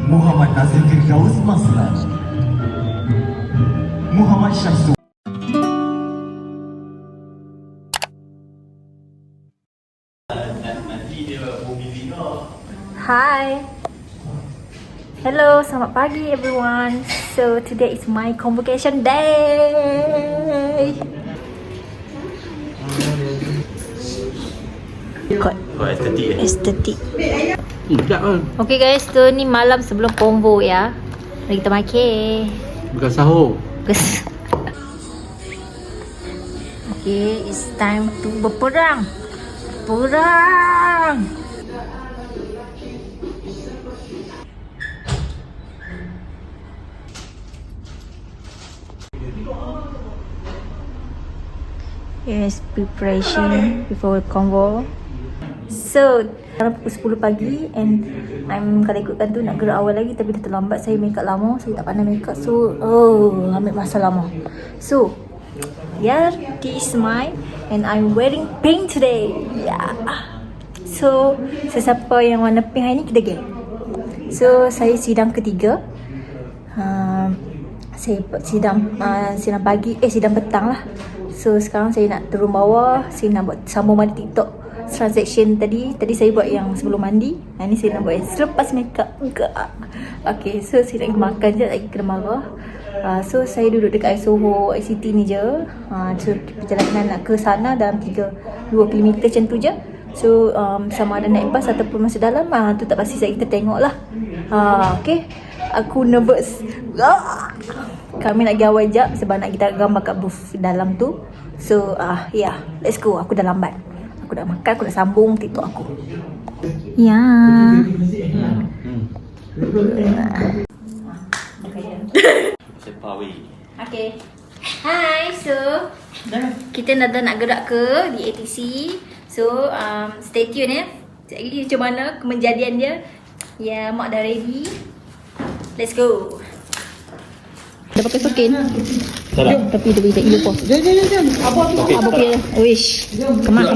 Muhammad Nazir Firdaus Maslan, Muhammad Syamsul. Hi. Hello, selamat pagi everyone. So today is my convocation day. Estetik. Okay guys, tu ni malam sebelum konvo ya. Mari kita makan. Bukan sahur. Okay, it's time to berperang. Perang. Yes, preparation before convo. So, sekarang pukul 10 pagi and kalau ikutkan tu nak gerak awal lagi tapi dah terlambat. Saya make up lama, saya tak pandai make up. So, ambil masa lama. So, yeah, this is mine and I'm wearing pink today. Yeah. So, sesiapa yang warna pink hari ni kita geng. So, saya sidang ketiga. Saya sidang pagi, sidang petang lah. So sekarang saya nak turun bawah. Saya nak buat sambung mandi TikTok transaction tadi saya buat yang sebelum mandi. Ni saya nak buat yang selepas makeup. Okay, so saya nak makan je lagi kena marah. So saya duduk dekat Soho ICT ni je. So perjalanan nak ke sana dalam 2 km macam tu je. So sama ada naik bas ataupun masuk dalam, tu tak pasti, kita tengok lah. Okay, aku nervous. Kami nak pergi awal jap sebab nak kita gambar kat booth dalam tu. So yeah, let's go. Aku dah lambat. Aku dah makan, aku dah sambung TikTok aku. Ya. Okay. Hai, so kita dah nak gerak ke di ATC. So stay tune ya. Sekejap lagi macam mana kejadian dia. Ya, mak dah ready. Let's go. Dah pakai sokin? Tak dah. Tapi dia boleh tak pos. Jom. Apa dia? Wish. Kemas.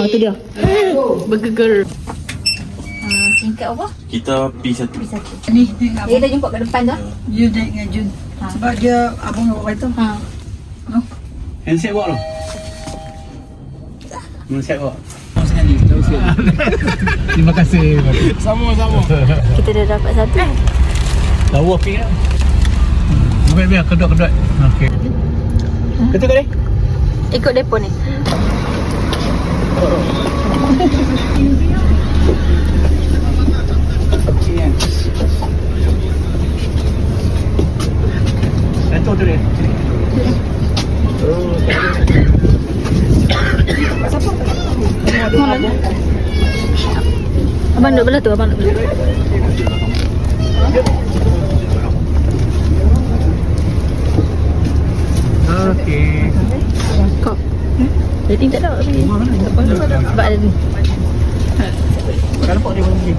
Itu dia. Bergeger. Tingkat apa? Kita P1. Ni Dia dah jumpa kat depan dah. dia naik dengan Jun. Sebab dia abang nak buat itu. Handset buat tu. Handset buat. Terima kasih. Sama. Kita dah dapat satu. Tahu apa ni? Biar kedut. Okey. Ketuk ni. Ikut depo ni. Ketuk tu dia. Abang duduk belah tu, Okey. Kau. Rating tak ada. Sebab ada ni. Dah nampak dia belum ni.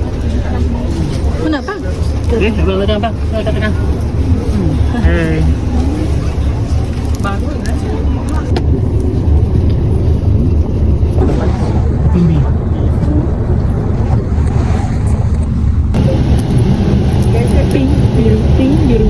Mana bang? Dah bang. Dah tengah. Hey. Bagus kan? Tinggi. Biru.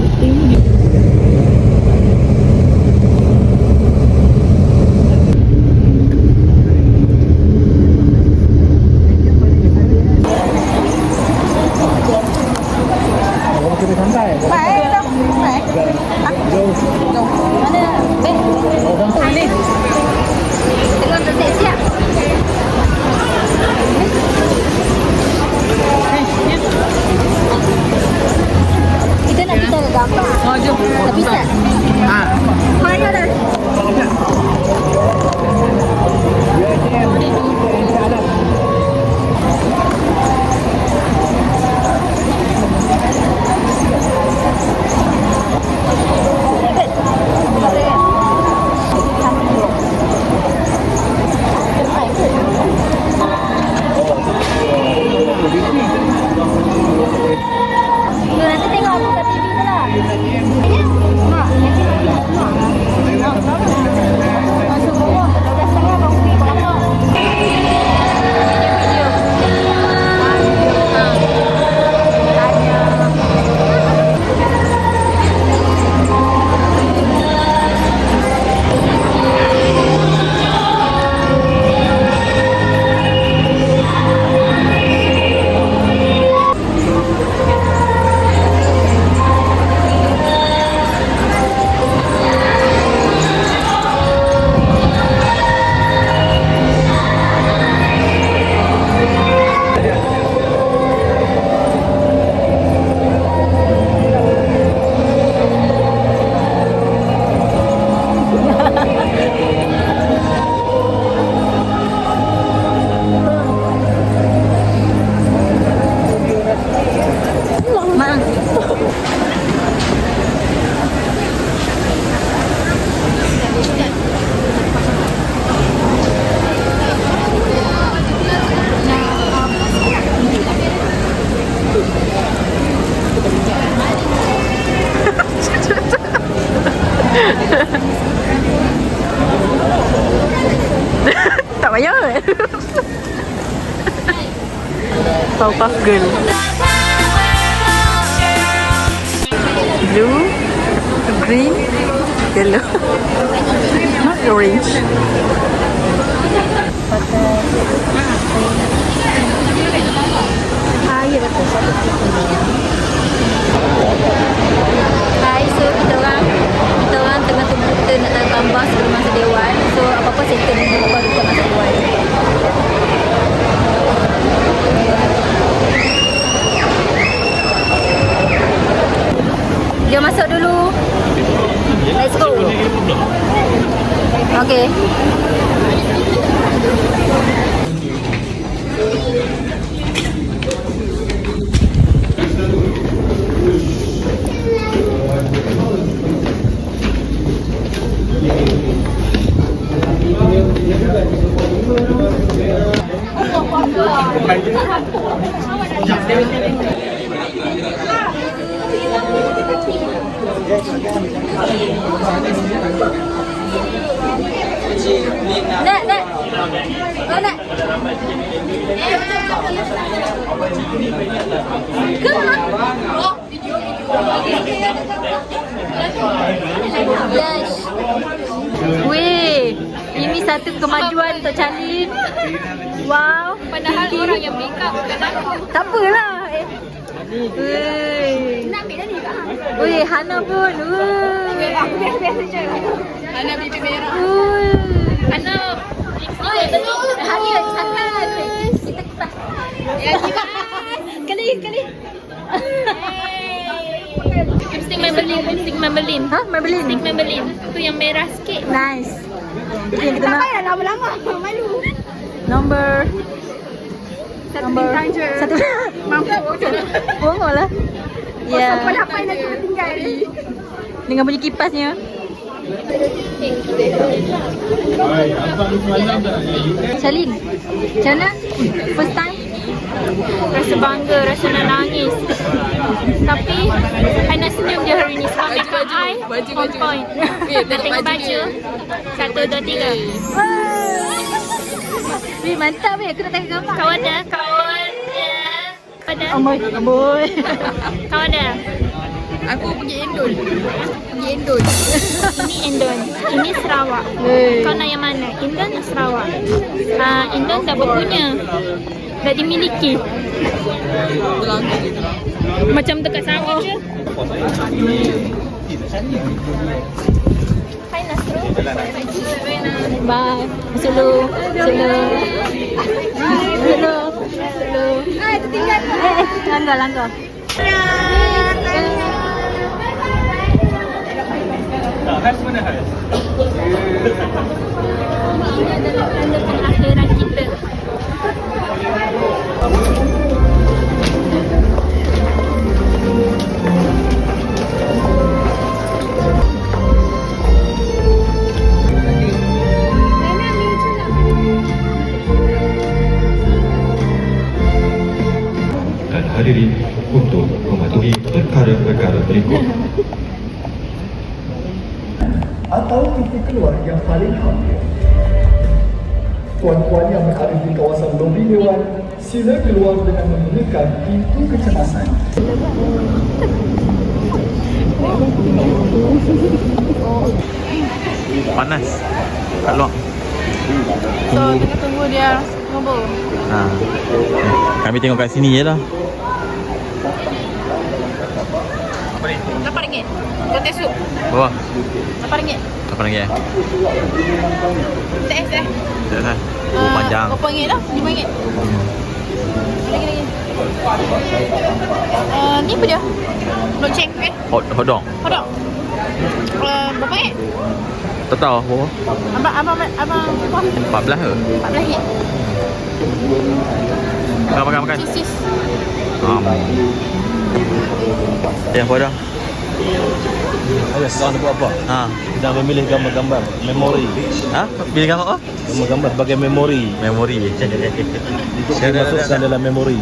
Powerpuff Girl. Blue, green, yellow. Not orange. Hai, so kita orang tengah tunggu nak tayang gambar sebelum masuk dewan. So apa-apa settle dulu baru kita masuk dewan. Dia masuk dulu. Let's go. Okay. Nak. Oh, nak. Yes. Weh, ini satu kemajuan untuk Charlene. Wow. Padahal orang yang make up bukan aku. Tak apalah. Weh. Nak ambil dah ni Kak. Weh, Hana pun. Weh. Aku biasa-biasa je. Ana pipi merah. Ana Hari lagi sangat. Kita kepas. ya kipas. Kali. Lipstick Maybelline. Ha? Maybelline? Lipstick Maybelline. Tu yang merah sikit. Nice. Itu yang kita nak. Payah lama-lama. Malu. Nombor Satu bintang je. Satu. Mampu. Bongol lah. Ya. Kau apa yang nak tinggal? Dengan bunyi kipasnya. Charlene, macam mana? First time? Rasa bangga, rasa nak nangis. Tapi I nak senyum je hari ni sebab make up I on point. Nak tengok baju. 1, 2, 3. Weh, mantap weh. Aku nak tengok gambar. Kau ada? Amboi. Kau ada? Aku pergi Indon. Ini Indon. Ini Sarawak. Weh. Kau nak yang mana? Indon atau Sarawak? Indon dah berpunya. Dah dimiliki. Macam dekat sana je. Hai Nasru. Bye. Solo. Tertinggal. Langgar. Ini adalah tanda pengakhiran kita. Hadirin untuk mematuhi perkara-perkara berikut. Atau pintu keluar yang paling hampir. Puan-puan yang berada di kawasan lobi dewan, sila keluar dengan menggunakan pintu kecemasan. Panas kat luar. So, kita tunggu dia nombor. Kami tengok kat sini je lah. RM8. Kotak sup. Bawah RM8. RM8 eh? TS eh? Tak sah. Panjang. RM8 lah. RM5. Lagi. Ni apa dia? Not check eh? Hot dog. Hodok. Berapa ringgit? Tak tahu apa. Abang 14 ke? RM14. Makan. Sis. Apa dah? Ayah, sekarang nak buat apa? Kita memilih gambar-gambar memori. Pilih gambar apa? Gambar-gambar sebagai memori. Memori. Saya masukkan dalam memori.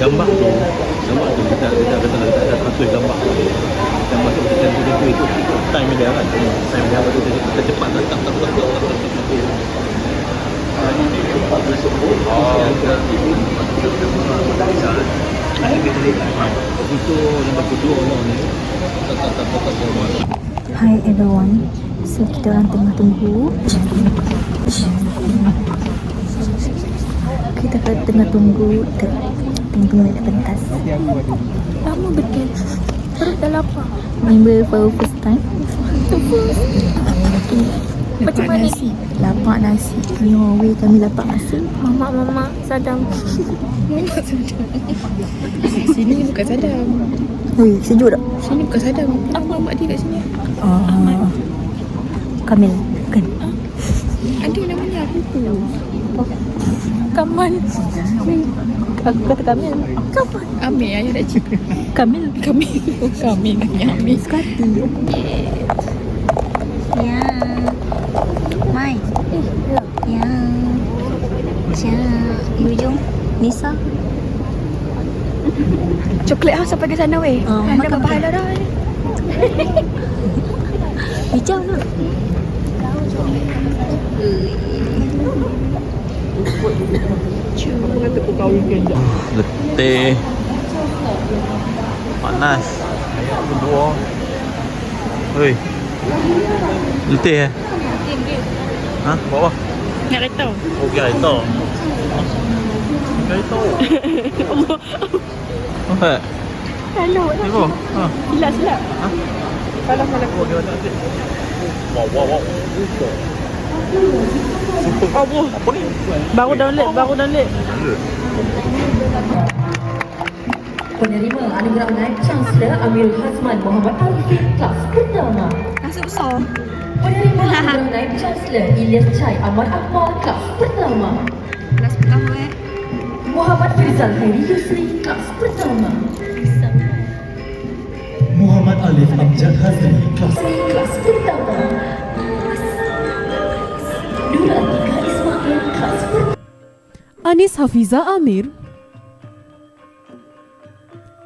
Gambar tu kita tulis gambar. Kita masuk kita itu time dia kan. Time dia tu kita cepat tak. Itu nombor kedua lah ni. Hi everyone. So kita orang tengah tunggu. Kita tengah tunggu naik pentas. Lama betul. Perut dah lapar. Member for first time. Macam mana ni? Lapak nasi. No way kami lapak nasi. Mama sadam. Sini bukan sadam. Weh, sejuk tak? Sini bukan sadam. Apa mak dia kat sini? Kamil, kan? Ada namanya Pupu. Kamal. Aku kata Kamil. Kamal. Amir ayah dah cik. Kamil. Kamil. Oh, Kamil namanya Amir. Sekati. Ya. Mai. Ya. Cia. You jom. Nisa. Coklat sampai ke sana weh. Anda makan pahala dah. Hijau lah. Letih. Panas. Buah. Oi. Letih eh? Ha? Bawa. Nak kereta. Oh, kereta. Kereta. Apa? Hello. Ibu. Ha. Silap. Ha? Salah. Oh, dia tak ada. Wow. Apa? Apa ni? Baru download. Penerima anugerah naib Chancellor Amirul Hazman Muhammad Arifin kelas pertama. Nasi besar. Penerima anugerah naib Chancellor Ilyas Chai Ahmad Akmal kelas pertama. Kelas pertama Muhammad Firzal Khairi Yusri kelas pertama. Muhammad Alif Amjad Hazri Kelas pertama. Nur Atika Ismail kelas pertama. Anis Hafiza Amir.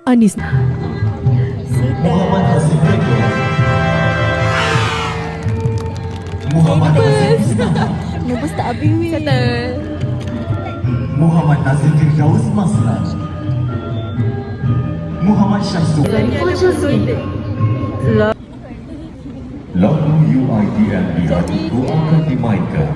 Anis Muhammad Hasim Rego, Muhammad Hasim Isnama, Nebus tak habis weh. Muhammad Nazim Firdaus Maslan, Muhammad Syamsul. Lagu UITM di hatiku akan dimainkan.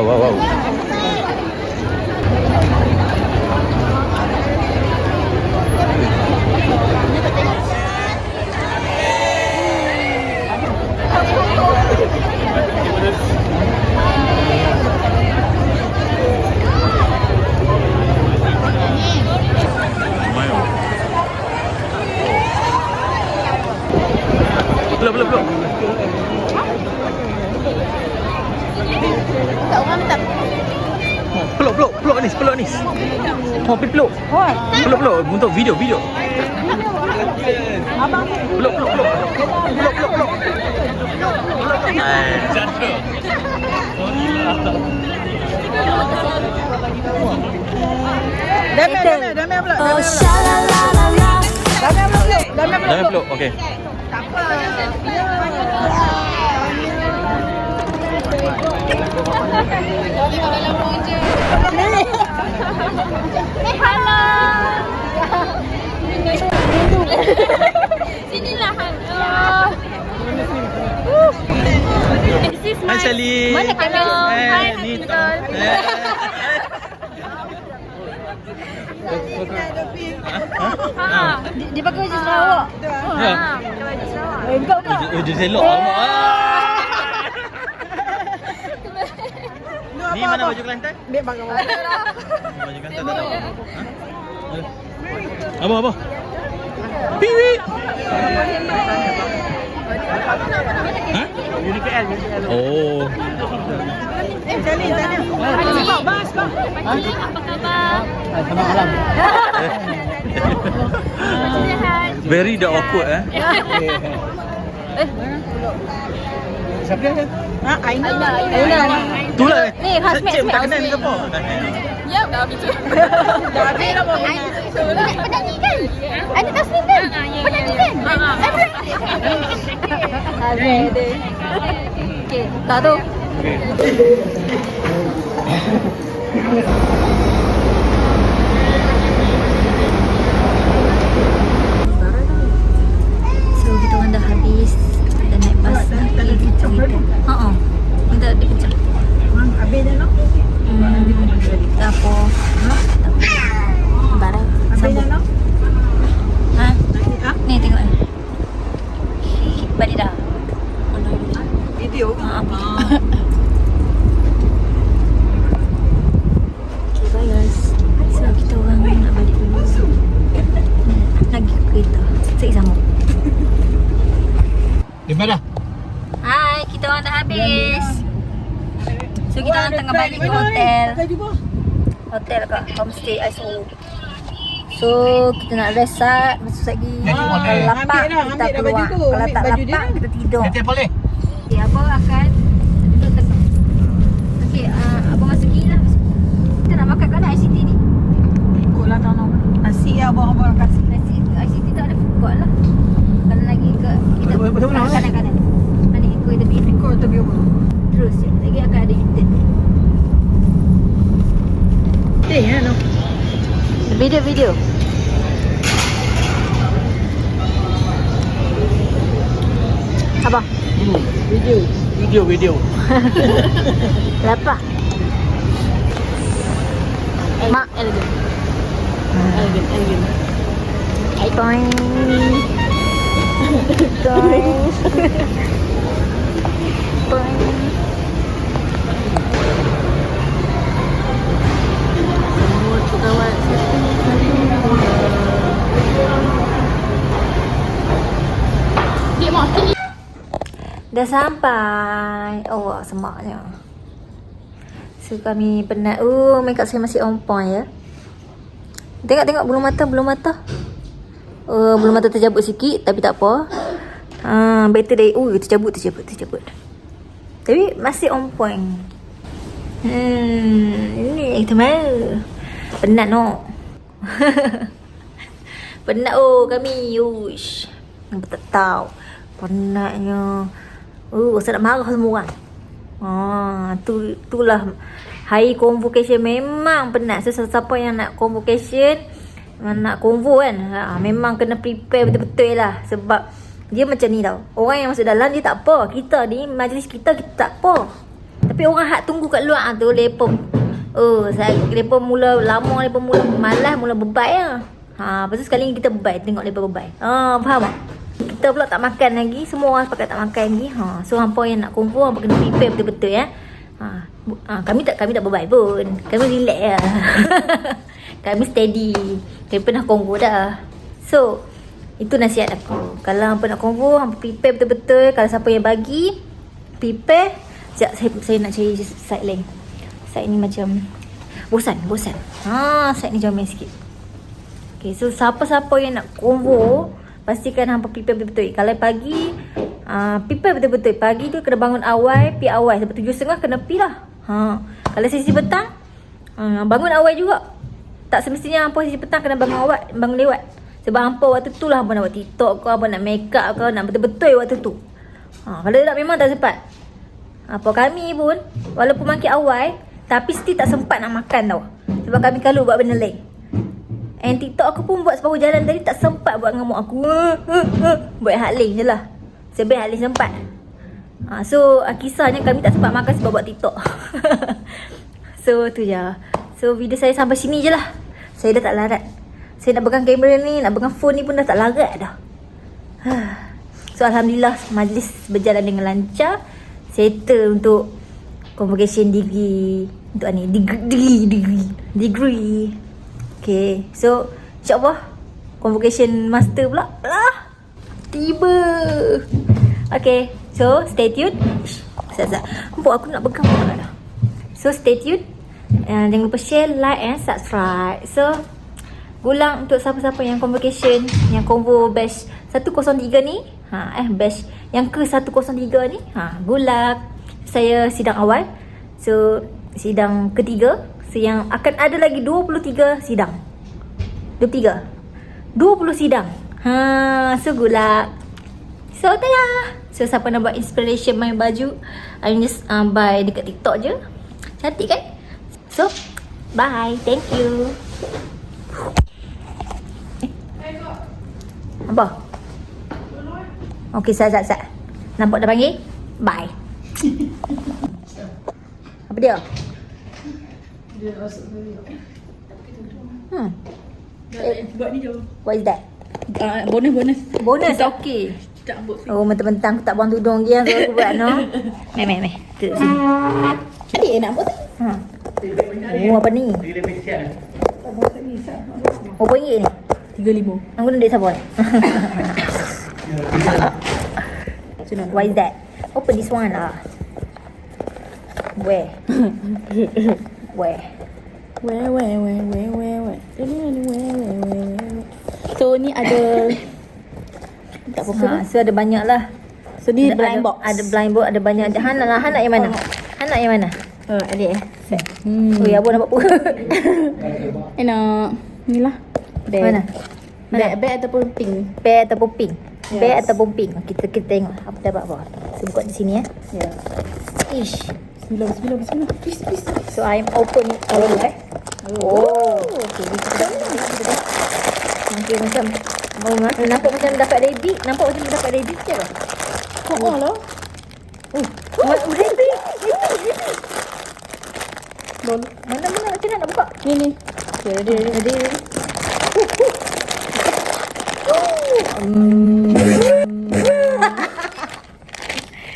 Wow. Peluk Anis, peluk Anis. Oh, pergi peluk. Peluk untuk video. Abang. Peluk. Damian pula. Damian peluk. Okey. Hello. Sinilah This is my... Hai Sally. Mana kamera? Hai ni Betul. Dia pakai baju Sarawak. Ya. Pakai baju Sarawak. Baju selok. Alamak. Ni mana baju Kelantan? Dia pakai Baju Kelantan tak tahu. Apa? Piwi. Ha? UniKL. Oh. Jalin. Bang. Pakcik, apa khabar? Selamat malam. Sihat. Very the awkward Siapa dia? Aina. Itulah. Ni housemate Cik tak kenal ni siapa? Ya, dah habis tu. Dah habis dah bawa. Penyanyi kan? Aina Taslim kan? Penyanyi kan? Ada. Okey, tak tu. So kita orang dah habis dan naik bas lagi gitu. Minta dipecah. Habis dah nak. Tak apa. Barang. Habis dah nak. Ni tengok ni. Balik dah. Video. Okay guys. So kita orang nak balik dulu. Lagi ke kereta. Sekejap sama. Di mana? Hai, kita orang dah habis. So kita orang tengah balik ke hotel. Hotel kat homestay ISO. So kita nak rest sat. Lepas tu lagi kalau lapar kita keluar. Kalau tak lapar kita tidur. Nanti boleh. Okay, abang akan duduk tengah. Okay, abang masuk gigi lah. Kita nak makan kat mana ICT ni? Ikutlah tak nak. Nasi abang kasih. Nasi ICT tak ada food court lah. Kalau lagi ke kita Betul lah, kanan-kanan. Nanti ikut tepi. Ikut tepi apa? Terus je. Lagi akan ada intern. No. Video. Abang. Video. Lapar. Mak. Elegant. Toing. Dah sampai. Oh, semaknya. So kami penat. Makeup saya masih on point ya. Tengok bulu mata. Bulu mata terjabut sikit tapi tak apa. Better day. Terjabut. Tapi masih on point. Ini teman. Penat no. Penat kami. Uish. Tak tahu. Penatnya. Saya nak marah semua orang. Itulah hari convocation memang penat. So siapa yang nak convocation, nak convo kan, memang kena prepare betul-betul lah. Sebab dia macam ni tau. Orang yang masuk dalam dia tak apa. Kita ni majlis kita tak apa. Tapi orang hak tunggu kat luar tu lepa. Lepa mula lama, lepa mula malas, mula bebai lah. Lepas tu sekali ni kita bebai, tengok lepa bebai. Faham tak? Kita pula tak makan lagi. Semua orang pakai tak makan lagi. So hampa yang nak convo, hampa kena prepare betul-betul ya. Kami tak berbaik pun. Kami relax lah. Kami steady. Kami pernah convo dah. So itu nasihat aku. Kalau hampa nak convo, hampa prepare betul-betul. Kalau siapa yang bagi, prepare. Sekejap saya nak cari side lain. Side ni macam Bosan. Side ni comel sikit. Okay, so siapa-siapa yang nak convo, pastikan hampa prepare betul-betul. Kalau pagi, prepare betul-betul. Pagi tu kena bangun awal, pi awal. Sampai 7.30 kena pi lah. Kalau sesi petang, bangun awal juga. Tak semestinya hampa sesi petang kena bangun awal, bangun lewat. Sebab hampa waktu tu lah hampa nak buat TikTok ke, hampa nak make up ke, nak betul-betul waktu tu. Kalau tak memang tak sempat. Apa kami pun, walaupun makin awal, tapi still tak sempat nak makan tau. Sebab kami kalau buat benda lain. And TikTok aku pun buat separuh jalan tadi, tak sempat buat ngamuk aku. Buat hak lain je lah. Sebab hak lain sempat. So kisahnya kami tak sempat makan sebab buat TikTok. So tu je. So video saya sampai sini je lah. Saya dah tak larat. Saya nak pegang kamera ni, nak pegang phone ni pun dah tak larat dah. So alhamdulillah majlis berjalan dengan lancar. Settle untuk convocation degree. Untuk ni degree. Okay, so insyaAllah convocation master pula tiba. Okay, so stay tuned. Nampak aku nak pegang pula dah. So stay tuned. Jangan lupa share, like and subscribe. So gulang untuk siapa-siapa yang convocation, yang convo batch 103 ni, batch yang ke 103 ni, gulang. Saya sidang awal. So sidang ketiga. So yang akan ada lagi 23 sidang. 20 sidang. So good luck. So tayang. So siapa nak buat inspiration main baju, I just buy dekat TikTok je. Cantik kan? So bye. Thank you. Apa? Okay, sat. Nampak dah panggil? Bye. Apa dia? Dia masuk video. Buat ni je. What is that? Bonus. Bonus, okey. Tak ambut. Oh, mentang-mentang aku tak buang tudung dia, so aku buat no. Meh. Duduk sini. Adik nak ambut tak? Oh, apa ni? Berapa ringgit ni? 35. Aku nak duit sabun. What is that? Open this one lah. Where? So ni ada tak apa. So ada banyak lah. So ni blind box. Ada blind box, ada banyak. Han nak yang mana? Han nak yang mana? Adik Oh ya, abang nampak apa? Nak ni lah. Mana? Bag ataupun pink. Bag ataupun pink. Yes. Bag ataupun pink. Kita tengok apa dapat apa. So buka di sini ya. Ya. Ish. Bismillah. Please. So I'm open all Oh. Okay. Okay, macam nampak macam dapat rabbit. Nampak macam dapat rabbit je lah. Oh lah. Rabbit. Bol. Mana macam nak buka? Ni. Jadi.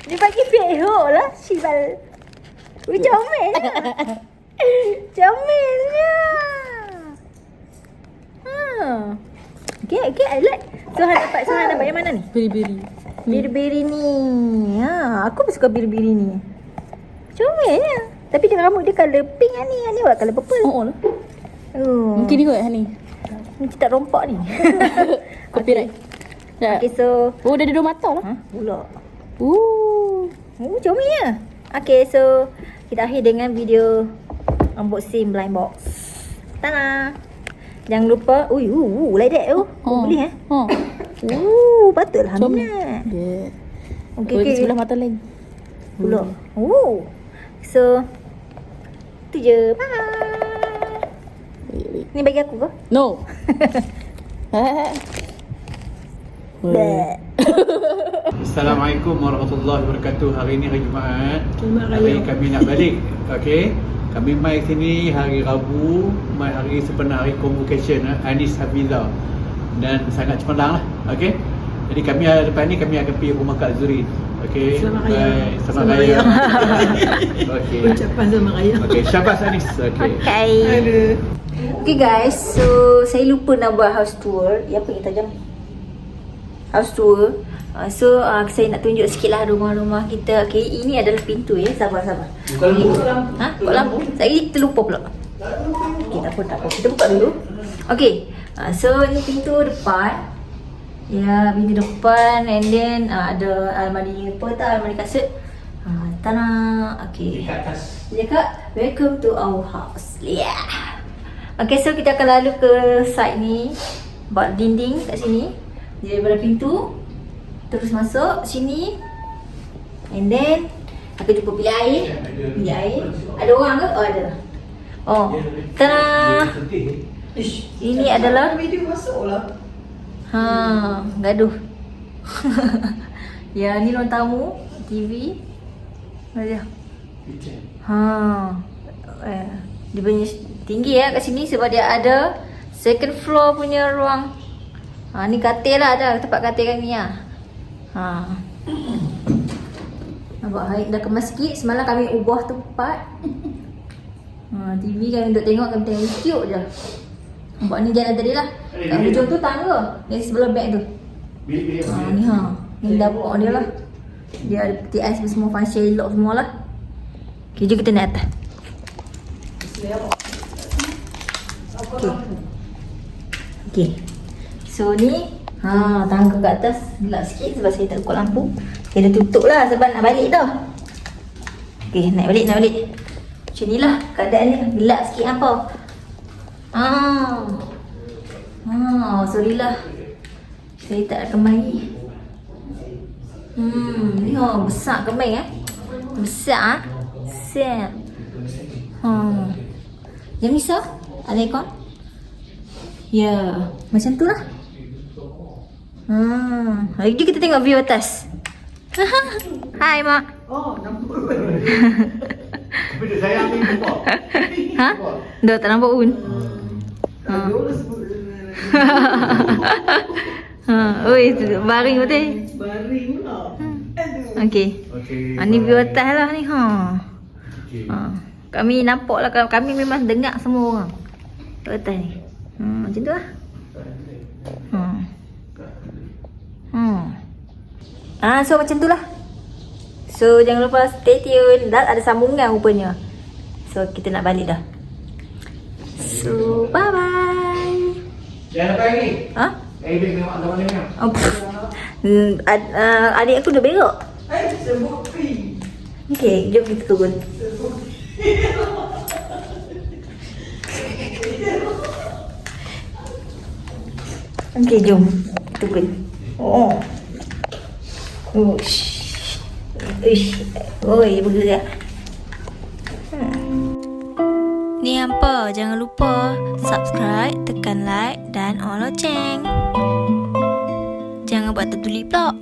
Dia bagi pehok lah Syibal. Comelnya. Okay, I like. So Han dapat yang mana ni? Biri-biri ni. Aku pun suka biri-biri ni. Comelnya. Tapi dia rambut dia colour pink ni. Ni buat colour purple. Oh lah. Mungkin ni kot ni. Mungkin tak rompak ni. Copyright. Okay, so Oh, dah ada 2 mata lah. pula. Comelnya. Okay, so kita akhir dengan video unboxing blind box. Tada. Jangan lupa. Like that. Boleh patutlah minat. Yeah. Okay. Sebelah mata lain. Pula. So tu je. Bye. Ni bagi aku ke? No. Assalamualaikum warahmatullahi wabarakatuh. Hari ni hari Jumaat. Hari kami nak balik. Okey. Kami mai sini hari Rabu, mai hari sebenar hari convocation Anis Hafizah. Dan sangat cemerlang lah. Okey. Jadi kami lepas ni kami akan pergi rumah Kak Zurin. Okey. Selamat Raya. Okey. Ucapan selamat raya. Okey, syabas Anis. Okey. Okay guys, so saya lupa nak buat house tour. Apa yang tajam? House tour. So saya nak tunjuk sikit lah rumah-rumah kita. Okay, ini adalah pintu ya. Sabar. Buka lampu. Buka lampu. Saya terlupa pula. Okay, tak apa. Kita buka dulu. Okay, so ni pintu depan. Ya, pintu depan. And then ada almari apa tak, almari kasut. Tanah. Okay. Dia cakap, welcome to our house. Yeah. Okay, so kita akan lalu ke side ni. Buat dinding kat sini. Jadi daripada pintu terus masuk sini. And then aku jumpa bilik air. Bilik air. Ada orang ke? Oh, ada. Oh, tanah. Ini adalah Video masuk lah. gaduh. Ya, ni ruang tamu, TV. Ada. Dia punya tinggi kat sini sebab dia ada second floor punya ruang. Ni katil lah, ada tempat katil kami lah. Nampak Haik dah kemas sikit. Semalam kami ubah tempat. TV kami duduk tengok, kami tengok YouTube je. Nampak ni jalan tadi lah. Kat hujung tu tangga. Yang sebelah beg tu. Ni dapur dia lah. Dia ada peti ais semua, function lock semua lah. Okay, jom kita naik atas. Okay. So ni tangga kat atas gelap sikit sebab saya tak buka lampu. Okay, dah tutup lah sebab nak balik dah. Okay, naik balik. Macam ni lah keadaan ni. Gelap sikit apa. Sorry lah. Saya tak ada kemai. Ni besar kemai Besar Besar. Yang ni sah? Ada aircon? Ya, macam tu lah. Hari ni kita tengok view atas. Hai mak. Oh, nampak. Tapi dia sayang ni nampak. Dah tak nampak pun. Oi, baring betul. Baring pula. Okey. Ni view atas lah ni. Kami nampak lah, kami memang dengar semua orang kat atas ni. Macam tu lah. So macam tu lah. So jangan lupa stay tune. Dah ada sambungan rupanya. So kita nak balik dah. So bye bye. Jangan apa ni? Adik tengok ada mana ni? Adik aku dah berak. Sebut free. Okay, jom kita turun. Okay, jom turun. Oi, bergerak. Ni apa? Jangan lupa subscribe, tekan like dan on loceng. Jangan buat tertulis pula.